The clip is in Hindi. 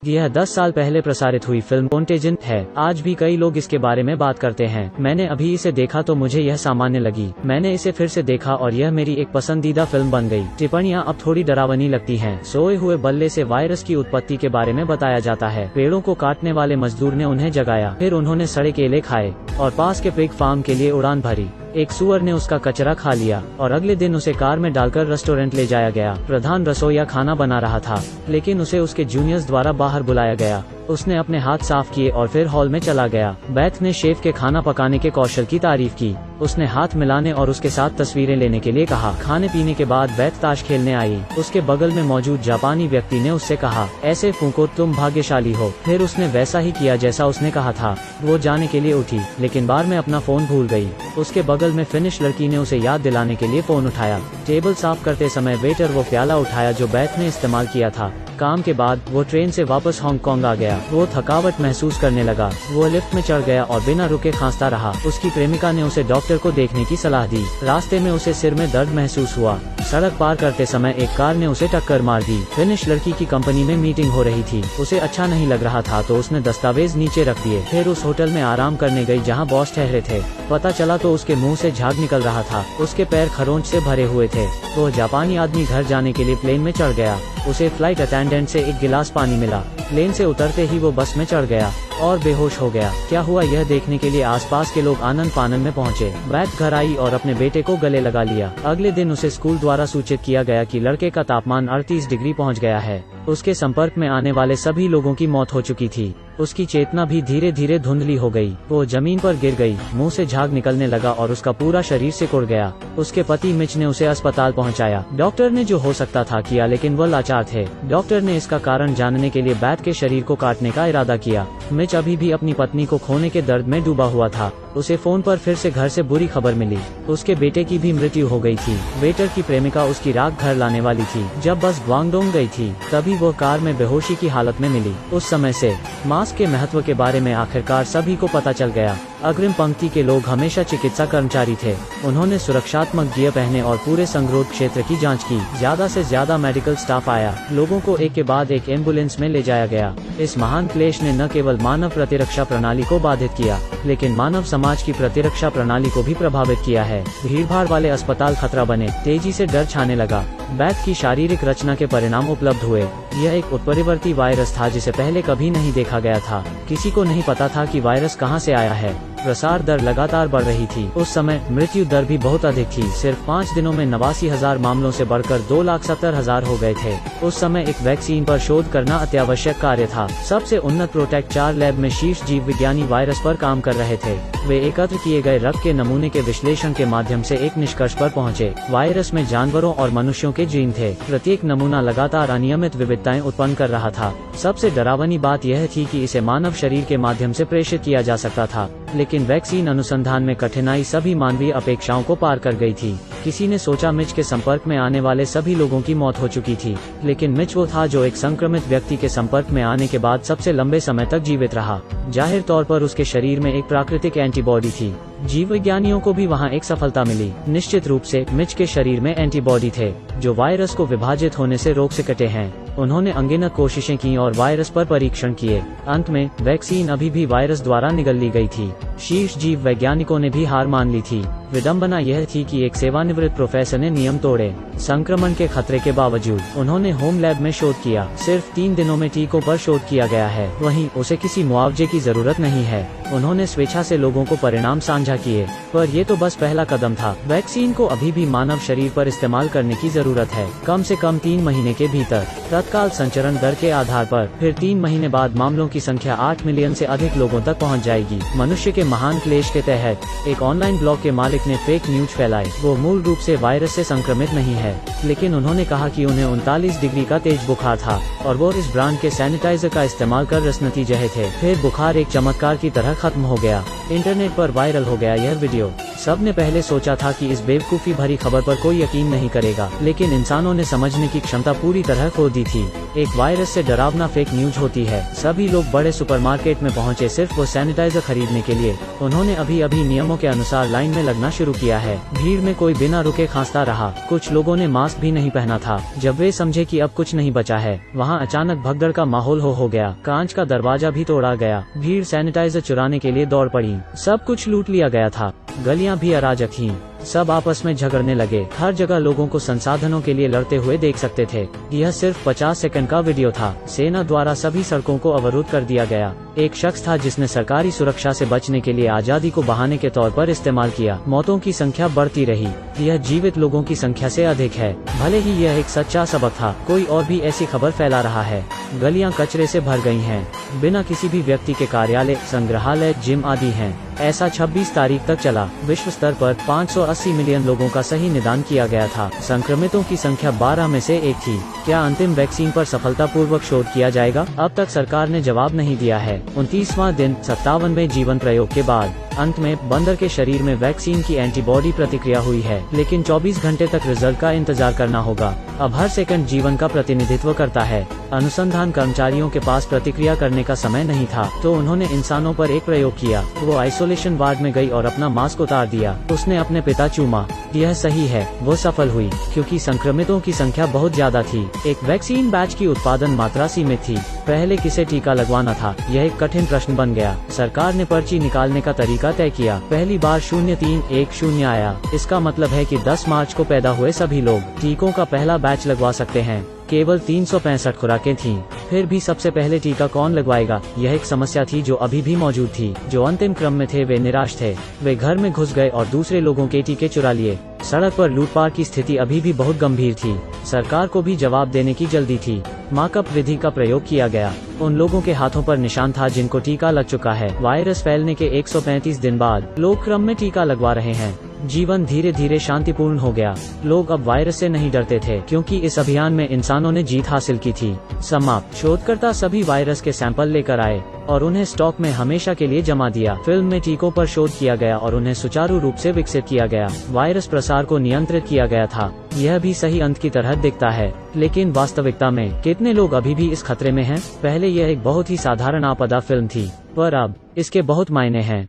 यह 10 साल पहले प्रसारित हुई फिल्म कॉन्टेजियन है। आज भी कई लोग इसके बारे में बात करते हैं। मैंने अभी इसे देखा तो मुझे यह सामान्य लगी। मैंने इसे फिर से देखा और यह मेरी एक पसंदीदा फिल्म बन गई। टिप्पणियां अब थोड़ी डरावनी लगती हैं। सोए हुए बल्ले से वायरस की उत्पत्ति के बारे में बताया जाता है। पेड़ों को काटने वाले मजदूर ने उन्हें जगाया, फिर उन्होंने सड़े केले खाए और पास के पिग फार्म के लिए उड़ान भरी। एक सुअर ने उसका कचरा खा लिया और अगले दिन उसे कार में डालकर रेस्टोरेंट ले जाया गया। प्रधान रसोइया खाना बना रहा था, लेकिन उसे उसके जूनियर्स द्वारा बाहर बुलाया गया। उसने अपने हाथ साफ किए और फिर हॉल में चला गया। बेथ ने शेफ के खाना पकाने के कौशल की तारीफ की। उसने हाथ मिलाने और उसके साथ तस्वीरें लेने के लिए कहा। खाने पीने के बाद बेथ ताश खेलने आई। उसके बगल में मौजूद जापानी व्यक्ति ने उससे कहा, ऐसे फूंको, तुम भाग्यशाली हो। फिर उसने वैसा ही किया जैसा उसने कहा था। वो जाने के लिए उठी, लेकिन बार में अपना फोन भूल गई। उसके बगल में फिनिश लड़की ने उसे याद दिलाने के लिए फोन उठाया। टेबल साफ करते समय वेटर वो प्याला उठाया जो बेथ ने इस्तेमाल किया था। काम के बाद वो ट्रेन से वापस हांगकांग आ गया। वो थकावट महसूस करने लगा। वो लिफ्ट में चढ़ गया और बिना रुके खांसता रहा। उसकी प्रेमिका ने उसे डॉक्टर को देखने की सलाह दी। रास्ते में उसे सिर में दर्द महसूस हुआ। सड़क पार करते समय एक कार ने उसे टक्कर मार दी। फिनिश लड़की की कंपनी में मीटिंग हो रही थी। उसे अच्छा नहीं लग रहा था तो उसने दस्तावेज नीचे रख दिए। फिर उस होटल में आराम करने गई जहाँ बॉस ठहरे थे। पता चला तो उसके मुंह से झाग निकल रहा था। उसके पैर खरोंच से भरे हुए थे। वो जापानी आदमी घर जाने के लिए प्लेन में चढ़ गया। उसे फ्लाइट अटेंडेंट से एक गिलास पानी मिला। प्लेन से उतरते ही वो बस में चढ़ गया और बेहोश हो गया। क्या हुआ यह देखने के लिए आसपास के लोग आनंद फानन में पहुंचे। बेथ घर आई और अपने बेटे को गले लगा लिया। अगले दिन उसे स्कूल द्वारा सूचित किया गया कि लड़के का तापमान 38 डिग्री पहुंच गया है। उसके संपर्क में आने वाले सभी लोगों की मौत हो चुकी थी। उसकी चेतना भी धीरे धीरे धुंधली हो गई। वो जमीन पर गिर गई, मुंह से झाग निकलने लगा और उसका पूरा शरीर सिकुड़ गया। उसके पति मिच ने उसे अस्पताल पहुंचाया। डॉक्टर ने जो हो सकता था किया, लेकिन वो लाचार थे। डॉक्टर ने इसका कारण जानने के लिए बेथ के शरीर को काटने का इरादा किया। मिच अभी भी अपनी पत्नी को खोने के दर्द में डूबा हुआ था। उसे फोन पर फिर से घर से बुरी खबर मिली। उसके बेटे की भी मृत्यु हो गई थी। वेटर की प्रेमिका उसकी राख घर लाने वाली थी। जब बस ग्वांगडोंग गई थी तभी वो कार में बेहोशी की हालत में मिली। उस समय से मास्क के महत्व के बारे में आखिरकार सभी को पता चल गया। अग्रिम पंक्ति के लोग हमेशा चिकित्सा कर्मचारी थे। उन्होंने सुरक्षात्मक गियर पहने और पूरे संगरोध क्षेत्र की जांच की। ज्यादा से ज्यादा मेडिकल स्टाफ आया। लोगों को एक के बाद एक एम्बुलेंस में ले जाया गया। इस महान क्लेश ने न केवल मानव प्रतिरक्षा प्रणाली को बाधित किया, लेकिन मानव समाज की प्रतिरक्षा प्रणाली को भी प्रभावित किया है। भीड़भाड़ वाले अस्पताल खतरा बने। तेजी से डर छाने लगा। बेथ की शारीरिक रचना के परिणाम उपलब्ध हुए। यह एक उत्परिवर्ती वायरस था जिसे पहले कभी नहीं देखा गया था। किसी को नहीं पता था कि वायरस कहां से आया है। प्रसार दर लगातार बढ़ रही थी। उस समय मृत्यु दर भी बहुत अधिक थी। सिर्फ 5 दिनों में 89,000 मामलों से बढ़कर 2,70,000 हो गए थे। उस समय एक वैक्सीन पर शोध करना अत्यावश्यक कार्य था। सबसे उन्नत प्रोटेक्ट 4 लैब में शीर्ष जीव विज्ञानी वायरस पर काम कर रहे थे। वे एकत्र किए गए रक्त के नमूने के विश्लेषण के माध्यम से एक निष्कर्ष पर पहुंचे। वायरस में जानवरों और मनुष्यों के जीन थे। प्रत्येक नमूना लगातार अनियमित विविधताएं उत्पन्न कर रहा था। सबसे डरावनी बात यह थी कि इसे मानव शरीर के माध्यम से प्रेषित किया जा सकता था, लेकिन वैक्सीन अनुसंधान में कठिनाई सभी मानवीय अपेक्षाओं को पार कर गई थी। किसी ने सोचा मिच के संपर्क में आने वाले सभी लोगों की मौत हो चुकी थी, लेकिन मिच वो था जो एक संक्रमित व्यक्ति के संपर्क में आने के बाद सबसे लंबे समय तक जीवित रहा। जाहिर तौर पर उसके शरीर में एक प्राकृतिक एंटीबॉडी थी। जीव विज्ञानियों को भी वहां एक सफलता मिली। निश्चित रूप से मिच के शरीर में एंटीबॉडी थे जो वायरस को विभाजित होने से रोक सके हैं। उन्होंने अनगिनत कोशिशें की और वायरस पर परीक्षण किए। अंत में वैक्सीन अभी भी वायरस द्वारा निगल ली गई थी। शीर्ष जीव वैज्ञानिकों ने भी हार मान ली थी। विडंबना यह थी कि एक सेवानिवृत्त प्रोफेसर ने नियम तोड़े। संक्रमण के खतरे के बावजूद उन्होंने होम लैब में शोध किया। सिर्फ 3 दिनों में टीकों पर शोध किया गया है। वहीं उसे किसी मुआवजे की जरूरत नहीं है। उन्होंने स्वेच्छा से लोगों को परिणाम साझा किए, पर ये तो बस पहला कदम था। वैक्सीन को अभी भी मानव शरीर पर इस्तेमाल करने की जरूरत है, कम से कम 3 महीने के भीतर। तत्काल संचरण दर के आधार पर फिर 3 महीने बाद मामलों की संख्या 8 मिलियन से अधिक लोगों तक पहुंच जाएगी। मनुष्य के महान क्लेश के तहत एक ऑनलाइन ब्लॉग के मालिक ने फेक न्यूज फैलाई। वो मूल रूप से वायरस से संक्रमित नहीं है, लेकिन उन्होंने कहा कि उन्हें 39 डिग्री का तेज बुखार था और वो इस ब्रांड के सैनिटाइजर का इस्तेमाल कर रसनती जहे थे। फिर बुखार एक चमत्कार की तरह खत्म हो गया। इंटरनेट पर वायरल हो गया यह वीडियो। सबने पहले सोचा था कि इस बेवकूफ़ी भरी खबर पर कोई यकीन नहीं करेगा, लेकिन इंसानों ने समझने की क्षमता पूरी तरह खो दी थी। एक वायरस से डरावना फेक न्यूज होती है। सभी लोग बड़े सुपरमार्केट में पहुंचे सिर्फ वो सैनिटाइजर खरीदने के लिए। उन्होंने अभी अभी नियमों के अनुसार लाइन में लगना शुरू किया है। भीड़ में कोई बिना रुके खांसता रहा। कुछ लोगों ने मास्क भी नहीं पहना था। जब वे समझे कि अब कुछ नहीं बचा है, वहाँ अचानक भगदड़ का माहौल हो गया। कांच का दरवाजा भी तोड़ा गया। भीड़ सैनिटाइजर चुराने के लिए दौड़ पड़ी। सब कुछ लूट लिया गया था। गलियां भी अराजक थीं। सब आपस में झगड़ने लगे। हर जगह लोगों को संसाधनों के लिए लड़ते हुए देख सकते थे। यह सिर्फ 50 सेकंड का वीडियो था। सेना द्वारा सभी सड़कों को अवरुद्ध कर दिया गया। एक शख्स था जिसने सरकारी सुरक्षा से बचने के लिए आजादी को बहाने के तौर पर इस्तेमाल किया। मौतों की संख्या बढ़ती रही। यह जीवित लोगों की संख्या से अधिक है। भले ही यह एक सच्चा सबक था, कोई और भी ऐसी खबर फैला रहा है। गलियां कचरे से भर गई हैं। बिना किसी भी व्यक्ति के कार्यालय, संग्रहालय, जिम आदि हैं। ऐसा 26 तारीख तक चला। विश्व स्तर पर 580 मिलियन लोगों का सही निदान किया गया था। संक्रमितों की संख्या 12 में से 1 थी। क्या अंतिम वैक्सीन पर सफलतापूर्वक शोध किया जाएगा? अब तक सरकार ने जवाब नहीं दिया है। 29वां दिन 57वें जीवन प्रयोग के बाद अंत में बंदर के शरीर में वैक्सीन की एंटीबॉडी प्रतिक्रिया हुई है, लेकिन 24 घंटे तक रिजल्ट का इंतजार करना होगा। अब हर सेकंड जीवन का प्रतिनिधित्व करता है। अनुसंधान कर्मचारियों के पास प्रतिक्रिया करने का समय नहीं था, तो उन्होंने इंसानों पर एक प्रयोग किया। वो आइसोलेशन वार्ड में गई और अपना मास्क उतार दिया। उसने अपने पिता चूमा। यह सही है, वो सफल हुई, क्योंकि संक्रमितों की संख्या बहुत ज्यादा थी। एक वैक्सीन बैच की उत्पादन मात्रा सीमित थी। पहले किसे टीका लगवाना था, यह एक कठिन प्रश्न बन गया। सरकार ने पर्ची निकालने का तरीका तय किया। पहली बार 0310 आया। इसका मतलब है कि 10 मार्च को पैदा हुए सभी लोग टीकों का पहला बैच लगवा सकते हैं। केवल 365 खुराकें थीं। फिर भी सबसे पहले टीका कौन लगवाएगा, यह एक समस्या थी जो अभी भी मौजूद थी। जो अंतिम क्रम में थे वे निराश थे। वे घर में घुस गए और दूसरे लोगों के टीके चुरा लिए। सड़क पर लूटपाट की स्थिति अभी भी बहुत गंभीर थी। सरकार को भी जवाब देने की जल्दी थी। मार्कअप विधि का प्रयोग किया गया। उन लोगों के हाथों पर निशान था जिनको टीका लग चुका है। वायरस फैलने के 135 दिन बाद लोग क्रम में टीका लगवा रहे हैं। जीवन धीरे धीरे शांतिपूर्ण हो गया। लोग अब वायरस से नहीं डरते थे, क्योंकि इस अभियान में इंसानों ने जीत हासिल की थी। समाप्त। शोधकर्ता सभी वायरस के सैंपल लेकर आए और उन्हें स्टॉक में हमेशा के लिए जमा दिया। फिल्म में टीकों पर शोध किया गया और उन्हें सुचारू रूप से विकसित किया गया। वायरस प्रसार को नियंत्रित किया गया था। यह भी सही अंत की तरह दिखता है, लेकिन वास्तविकता में कितने लोग अभी भी इस खतरे में हैं? पहले यह एक बहुत ही साधारण आपदा फिल्म थी, पर अब इसके बहुत मायने हैं।